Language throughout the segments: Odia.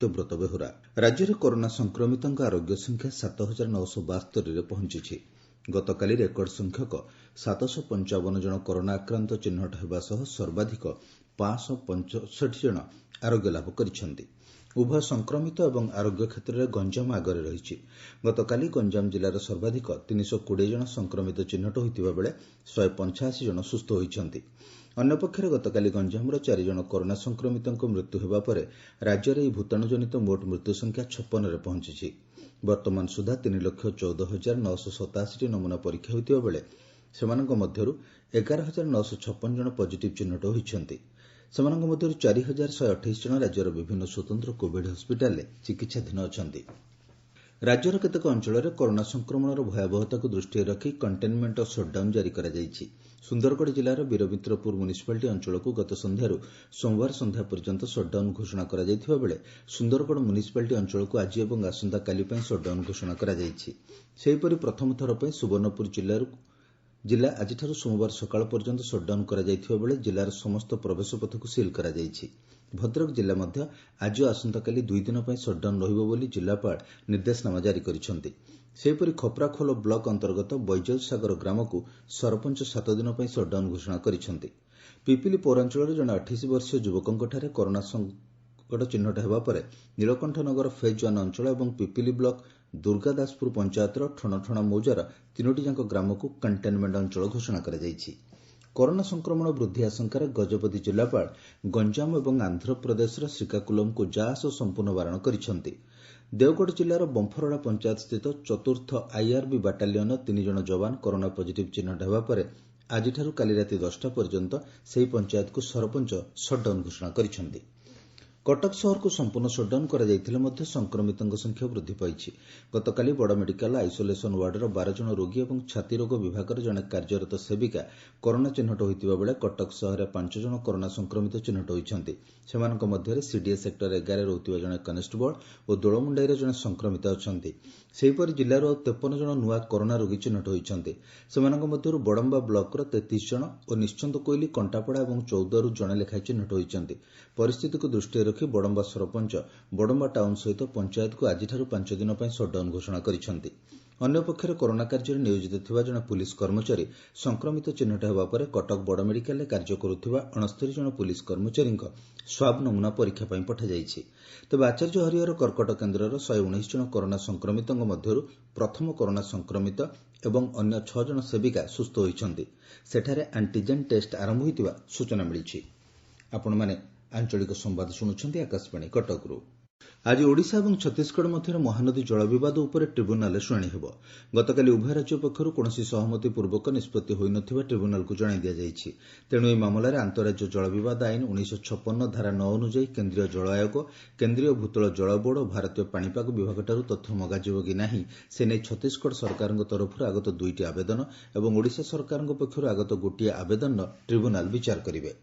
ବ୍ରତ ବେହୁରା ରାଜ୍ୟରେ କରୋନା ସଂକ୍ରମିତଙ୍କ ଆରୋଗ୍ୟ ସଂଖ୍ୟା 7,972ରେ ପହଞ୍ଚିଛି। ଗତକାଲି ରେକର୍ଡ ସଂଖ୍ୟକ 755 ଜଣ କରୋନା ଆକ୍ରାନ୍ତ ଚିହ୍ନଟ ହେବା ସହ ସର୍ବାଧିକ 565 ଜଣ ଆରୋଗ୍ୟ ଲାଭ କରିଛନ୍ତି। ଉଭୟ ସଂକ୍ରମିତ ଏବଂ ଆରୋଗ୍ୟ କ୍ଷେତ୍ରରେ ଗଞ୍ଜାମ ଆଗରେ ରହିଛି। ଗତକାଲି ଗଞ୍ଜାମ ଜିଲ୍ଲାର ସର୍ବାଧିକ 320 ଜଣ ସଂକ୍ରମିତ ଚିହ୍ନଟ ହୋଇଥିବା ବେଳେ 185 ଜଣ ସୁସ୍ଥ ହୋଇଛନ୍ତି। ଅନ୍ୟପକ୍ଷରେ ଗତକାଲି ଗଞ୍ଜାମର 4 ଜଣ କରୋନା ସଂକ୍ରମିତଙ୍କ ମୃତ୍ୟୁ ହେବା ପରେ ରାଜ୍ୟରେ ଏହି ଭୂତାଣୁଜନିତ ମୋଟ ମୃତ୍ୟୁ ସଂଖ୍ୟା 56ରେ ପହଞ୍ଚିଛି। ବର୍ତ୍ତମାନ ସୁଦ୍ଧା 3,14,987ଟି ନମୁନା ପରୀକ୍ଷା ହୋଇଥିବା ବେଳେ ସେମାନଙ୍କ ମଧ୍ୟରୁ 11,956 ଜଣ ପଜିଟିଭ୍ ଚିହ୍ନଟ ହୋଇଛନ୍ତି। ସେମାନଙ୍କ ମଧ୍ୟରୁ 4,128 ଜଣ ରାଜ୍ୟର ବିଭିନ୍ନ ସ୍ୱତନ୍ତ୍ର କୋଭିଡ୍ ହସ୍କିଟାଲରେ ଚିକିତ୍ସାଧୀନ ଅଛନ୍ତି। ରାଜ୍ୟର କେତେକ ଅଞ୍ଚଳରେ କରୋନା ସଂକ୍ରମଣର ଭୟାବହତାକୁ ଦୃଷ୍ଟିରେ ରଖି କଣ୍ଟେନମେଣ୍ଟ ଓ ସଟ୍ଡାଉନ୍ ଜାରି କରାଯାଇଛି। ସୁନ୍ଦରଗଡ଼ ଜିଲ୍ଲାର ବୀରମିତ୍ରପୁର ମ୍ୟୁନିସିପାଲିଟି ଅଞ୍ଚଳକୁ ଗତ ସନ୍ଧ୍ୟାରୁ ସୋମବାର ସନ୍ଧ୍ୟା ପର୍ଯ୍ୟନ୍ତ ସଟ୍ଡାଉନ୍ ଘୋଷଣା କରାଯାଇଥିବା ବେଳେ ସୁନ୍ଦରଗଡ଼ ମ୍ୟୁନିସିପାଲିଟି ଅଞ୍ଚଳକୁ ଆଜି ଏବଂ ଆସନ୍ତାକାଲି ପାଇଁ ସଟ୍ଡାଉନ୍ ଘୋଷଣା କରାଯାଇଛି। ସେହିପରି ପ୍ରଥମ ଥର ପାଇଁ ସୁବର୍ଣ୍ଣପୁର ଜିଲ୍ଲା ଆଜିଠାରୁ ସୋମବାର ସକାଳ ପର୍ଯ୍ୟନ୍ତ ସଟ୍ଡାଉନ୍ କରାଯାଇଥିବା ବେଳେ ଜିଲ୍ଲାର ସମସ୍ତ ପ୍ରବେଶ ପଥକୁ ସିଲ୍ କରାଯାଇଛି। ଭଦ୍ରକ ଜିଲ୍ଲା ମଧ୍ୟ ଆଜି ଓ ଆସନ୍ତାକାଲି 2 ଦିନ ପାଇଁ ସଟ୍ଡାଉନ୍ ରହିବ ବୋଲି ଜିଲ୍ଲାପାଳ ନିର୍ଦ୍ଦେଶନାମା ଜାରି କରିଛନ୍ତି। ସେହିପରି ଖପ୍ରାଖୋଲ ବ୍ଲକ ଅନ୍ତର୍ଗତ ବୈଜୟସାଗର ଗ୍ରାମକୁ ସରପଞ୍ଚ 7 ଦିନ ପାଇଁ ସଟ୍ଡାଉନ୍ ଘୋଷଣା କରିଛନ୍ତି। ପିପିଲି ପୌରାଞ୍ଚଳରେ ଜଣେ 28 ବର୍ଷୀୟ ଯୁବକଙ୍କଠାରେ କରୋନା ସଂକଟ ଚିହ୍ନଟ ହେବା ପରେ ନୀଳକଣ୍ଠନଗର ଫେଜ୍ 1 ଅଞ୍ଚଳ ଏବଂ ପିପିଲି ବ୍ଲକ ଦୁର୍ଗାଦାସପୁର ପଞ୍ଚାୟତର ଠଣଠଣା ମୌଜାର 3ଟି ଯାକ ଗ୍ରାମକୁ କଣ୍ଟେନମେଣ୍ଟ ଅଞ୍ଚଳ ଘୋଷଣା କରାଯାଇଛି। କରୋନା ସଂକ୍ରମଣ ବୃଦ୍ଧି ଆଶଙ୍କାରେ ଗଜପତି ଜିଲ୍ଲାପାଳ ଗଞ୍ଜାମ ଏବଂ ଆନ୍ଧ୍ରପ୍ରଦେଶର ଶ୍ରୀକାକୁଲମକୁ ଯା ଆସ ସମ୍ପୂର୍ଣ୍ଣ ବାରଣ କରିଛନ୍ତି। ଦେଓଗଡ଼ ଜିଲ୍ଲାର ବମ୍ଫରଡ଼ା ପଞ୍ଚାୟତସ୍ଥିତ 4ଥ ଆଇଆର୍ବି ବାଟାଲିୟନର 3 ଜଣ ଯବାନ କରୋନା ପଜିଟିଭ୍ ଚିହ୍ନଟ ହେବା ପରେ ଆଜିଠାରୁ କାଲି ରାତି 10ଟା ପର୍ଯ୍ୟନ୍ତ ସେହି ପଞ୍ଚାୟତକୁ ସରପଞ୍ଚ ସଟ୍ଡାଉନ୍ ଘୋଷଣା କରିଛନ୍ତି। କଟକ ସହରକୁ ସମ୍ପୂର୍ଣ୍ଣ ସଟ୍ଡାଉନ୍ କରାଯାଇଥିଲେ ମଧ୍ୟ ସଂକ୍ରମିତଙ୍କ ସଂଖ୍ୟା ବୃଦ୍ଧି ପାଇଛି। ଗତକାଲି ବଡ଼ ମେଡିକାଲ ଆଇସୋଲେସନ୍ ୱାର୍ଡର 12 ଜଣ ରୋଗୀ ଏବଂ ଛାତି ରୋଗ ବିଭାଗରେ ଜଣେ କାର୍ଯ୍ୟରତ ସେବିକା କରୋନା ଚିହ୍ନଟ ହୋଇଥିବା ବେଳେ କଟକ ସହରରେ 5 ଜଣ କରୋନା ସଂକ୍ରମିତ ଚିହ୍ନଟ ହୋଇଛନ୍ତି। ସେମାନଙ୍କ ମଧ୍ୟରେ ସିଡିଏ ସେକ୍ଟର 11 ରହୁଥିବା ଜଣେ କନେଷ୍ଟବଳ ଓ ଦୋଳମୁଣ୍ଡାଇର ଜଣେ ସଂକ୍ରମିତ ଅଛନ୍ତି। ସେହିପରି ଜିଲ୍ଲାରୁ ଆଉ 53 ଜଣ ନୂଆ କରୋନା ରୋଗୀ ଚିହ୍ନଟ ହୋଇଛନ୍ତି। ସେମାନଙ୍କ ମଧ୍ୟରୁ ବଡମ୍ବା ବ୍ଲକର 33 ଜଣ ଓ ନିଶ୍ଚନ୍ଦକୋଇଲି, କଣ୍ଟାପଡ଼ା ଏବଂ ଚୌଦ୍ୱାରରୁ ଜଣେ ଲେଖାଏଁ ଚିହ୍ନଟ ହୋଇଛନ୍ତି। ପରିସ୍ଥିତିକୁ ଦୃଷ୍ଟିରେ ରଖି ବଡମ୍ବା ସରପଞ୍ଚ ବଡମ୍ବା ଟାଉନ୍ ସହିତ ପଞ୍ଚାୟତକୁ ଆଜିଠାରୁ 5 ଦିନ ପାଇଁ ସଟ୍ଡାଉନ୍ ଘୋଷଣା କରିଛନ୍ତି। ଅନ୍ୟପକ୍ଷରେ କରୋନା କାର୍ଯ୍ୟରେ ନିୟୋଜିତ ଥିବା ଜଣେ ପୁଲିସ୍ କର୍ମଚାରୀ ସଂକ୍ରମିତ ଚିହ୍ନଟ ହେବା ପରେ କଟକ ବଡ଼ ମେଡିକାଲରେ କାର୍ଯ୍ୟ କରୁଥିବା 69 ଜଣ ପୁଲିସ୍ କର୍ମଚାରୀଙ୍କ ସ୍ୱାବ୍ ନମୁନା ପରୀକ୍ଷା ପାଇଁ ପଠାଯାଇଛି। ତେବେ ଆଚାର୍ଯ୍ୟ ହରିହର କର୍କଟ କେନ୍ଦ୍ରର 119 ଜଣ କରୋନା ସଂକ୍ରମିତଙ୍କ ମଧ୍ୟରୁ ପ୍ରଥମ କରୋନା ସଂକ୍ରମିତ ଏବଂ ଅନ୍ୟ 6 ଜଣ ସେବିକା ସୁସ୍ଥ ହୋଇଛନ୍ତି। ସେଠାରେ ଆଣ୍ଟିଜେନ୍ ଟେଷ୍ଟ ଆରମ୍ଭ ହୋଇଥିବା ସୂଚନା ମିଳିଛି। ଆଜି ଓଡ଼ିଶା ଏବଂ ଛତିଶଗଡ଼ ମଧ୍ୟରେ ମହାନଦୀ ଜଳ ବିବାଦ ଉପରେ ଟ୍ରିବ୍ୟୁନାଲରେ ଶୁଣାଣି ହେବ। ଗତକାଲି ଉଭୟ ରାଜ୍ୟ ପକ୍ଷରୁ କୌଣସି ସହମତିପୂର୍ବକ ନିଷ୍ପତ୍ତି ହୋଇନଥିବା ଟ୍ରିବ୍ୟୁନାଲକୁ ଜଣାଇ ଦିଆଯାଇଛି। ତେଣୁ ଏହି ମାମଲାରେ ଆନ୍ତଃରାଜ୍ୟ ଜଳ ବିବାଦ ଆଇନ 1956 ଧାରା 9 ଅନୁଯାୟୀ କେନ୍ଦ୍ରୀୟ ଜଳ ଆୟୋଗ, କେନ୍ଦ୍ରୀୟ ଭୂତଳ ଜଳ ବୋର୍ଡ ଓ ଭାରତୀୟ ପାଣିପାଗ ବିଭାଗଠାରୁ ତଥ୍ୟ ମଗାଯିବ କି ନାହିଁ ସେ ନେଇ ଛତିଶଗଡ଼ ସରକାରଙ୍କ ତରଫରୁ ଆଗତ 2ଟି ଆବେଦନ ଏବଂ ଓଡ଼ିଶା ସରକାରଙ୍କ ପକ୍ଷରୁ ଆଗତ ଗୋଟିଏ ଆବେଦନର ଟ୍ରିବ୍ୟୁନାଲ ବିଚାର କରିବେ।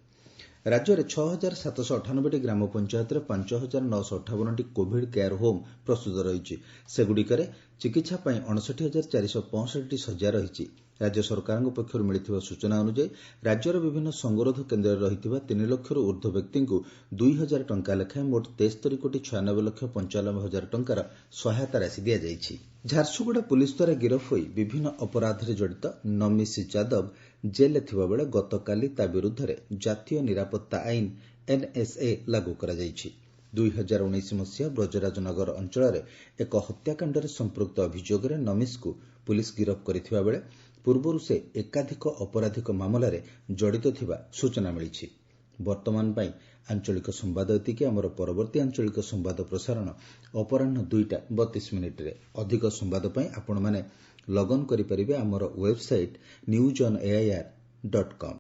ରାଜ୍ୟରେ 6,798ଟି ଗ୍ରାମ ପଞ୍ଚାୟତରେ 5,958ଟି କୋଭିଡ୍ କେୟାର ହୋମ୍ ପ୍ରସ୍ତୁତ ରହିଛି। ସେଗୁଡ଼ିକରେ ଚିକିତ୍ସା ପାଇଁ 59,465ଟି ଶଯ୍ୟା ରହିଛି। ରାଜ୍ୟ ସରକାରଙ୍କ ପକ୍ଷରୁ ମିଳିଥିବା ସୂଚନା ଅନୁଯାୟୀ ରାଜ୍ୟର ବିଭିନ୍ନ ସଙ୍ଗରୋଧ କେନ୍ଦ୍ରରେ ରହିଥିବା 3 ଲକ୍ଷରୁ ଊର୍ଦ୍ଧ୍ୱ ବ୍ୟକ୍ତିଙ୍କୁ 2,000 ଟଙ୍କା ଲେଖାଏଁ ମୋଟ 73,96,95,000 ଟଙ୍କାର ସହାୟତା ରାଶି ଦିଆଯାଇଛି। ଝାରସୁଗୁଡ଼ା ପୁଲିସ୍ ଦ୍ୱାରା ଗିରଫ ହୋଇ ବିଭିନ୍ନ ଅପରାଧରେ ଜଡ଼ିତ ନମିସି ଯାଦବ ଜେଲ୍ରେ ଥିବାବେଳେ ଗତକାଲି ତା' ବିରୁଦ୍ଧରେ ଜାତୀୟ ନିରାପତ୍ତା ଆଇନ ଏନ୍ଏସ୍ଏ ଲାଗୁ କରାଯାଇଛି। 2019 ମସିହା ବ୍ରଜରାଜନଗର ଅଞ୍ଚଳରେ ଏକ ହତ୍ୟାକାଣ୍ଡରେ ସମ୍ପୃକ୍ତ ଅଭିଯୋଗରେ ନମିସ୍କୁ ପୁଲିସ୍ ଗିରଫ କରିଥିବା ବେଳେ ପୂର୍ବରୁ ସେ ଏକାଧିକ ଅପରାଧିକ ମାମଲାରେ ଜଡ଼ିତ ଥିବା ସୂଚନା ମିଳିଛି। ବର୍ତ୍ତମାନ ପାଇଁ ଆଞ୍ଚଳିକ ସମ୍ବାଦ ଏତିକି। ଆମର ପରବର୍ତ୍ତୀ ଆଞ୍ଚଳିକ ସମ୍ବାଦ ପ୍ରସାରଣ ଅପରାହ୍ନ 2:32ରେ। ଅଧିକ ସମ୍ବାଦ ପାଇଁ ଆପଣମାନେ ଲଗ୍ଅନ୍ କରିପାରିବେ ଆମର ୱେବ୍ସାଇଟ୍ newsonair.com